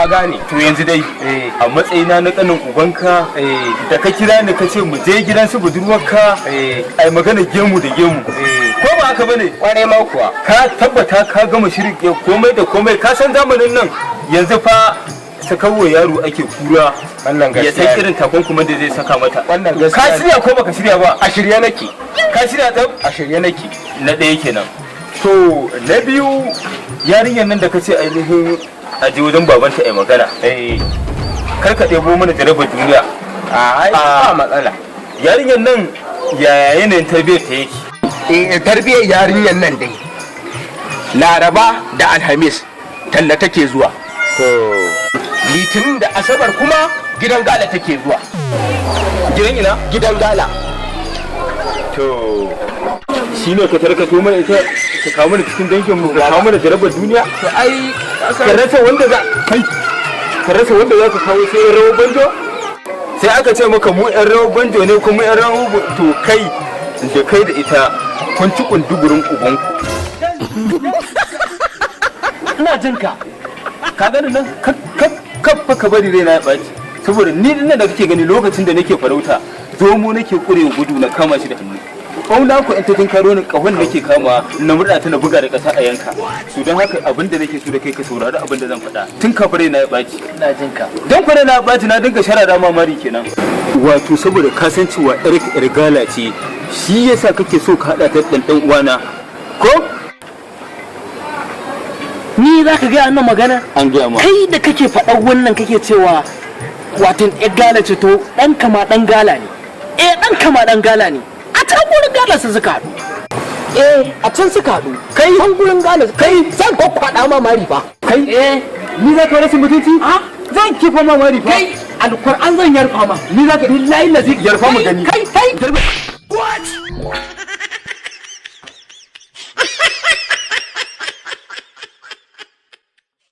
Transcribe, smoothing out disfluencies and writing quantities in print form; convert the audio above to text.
na gane. To yanzu dai a matsayina na kanin ubanka da ka kira ni ka ce mu je gidan su budurwarka ai magana gemu da gemu ko ba haka bane? Kware ma kuwa. Ka tabbata ka gama shirin komai da komai, ka san zamanin nan yanzu fa sakawa yaro ake kura wannan ya gaskiya. san irin takunkumin da zai saka mata. Wannan Ka gaskiya. shirya ko baka shirya ba? A shirye nake. Ka shirya ta? A shirye nake. Na ɗaya kenan. To na biyu yarinyar nan da ka ce ainihin a je wajen babanta ai magana. Kar ka ɗebo mana jarabar duniya. Ai ba matsala. Yarinyar nan yaya yanayin tarbiyyar ta yake? Tarbiyyar yarinyar nan dai Laraba da Alhamis talla take zuwa. Litinin da Asabar kuma gidan gala take zuwa. Gidan ina? Gidan gala. To shi ne ka tarkato mana ita ka kawo mana cikin dangin mu ka kawo mana jarabar duniya? To ai Ka rasa wanda za ka rasa wanda za ka kawo sai yan rawar banjo? Sai aka ce maka mu yan rawar banjo ne kuma yan rawar to kai da kai da ita kun ci kundugurin ubanku. Ina jin ka. Ka gani nan kafa ka bari raina ya ɓaci. Saboda ni dinnan da kake gani lokacin da nake farauta zomo nake kurewa gudu na kama shi da hannu. Ƙauna ku in ta tun karo ni ƙahon nake kama na murɗa ta na buga da ƙasa a yanka. Su don haka abin da nake so da kai ka saurari abin da zan faɗa. Tun kafin raina ya ɓaci. Ina jin ka. Don kwa raina ya ɓaci na dinga sharara mamari kenan. Wato saboda kasancewa ƴar gala ce shi yasa kake so ka haɗa ta ɗan uwana. Ko? Ni za ka gaya wannan magana? An gaya ma. Kai da kake faɗan wannan kake cewa watan ɗan gala ce to ɗan kama ɗan gala ne. Ɗan kama ɗan gala ne. A can gurin gala su suka haɗu. A can suka haɗu. Kai han gurin gala kai zan kwakwaɗa ma mari fa. Kai? Ni za ka rashin mutunci? Zan kifa mamari fa. Kai alkur'an zan yarfa ma. Ni za ka billahi lazi yarfa mu gani. Kai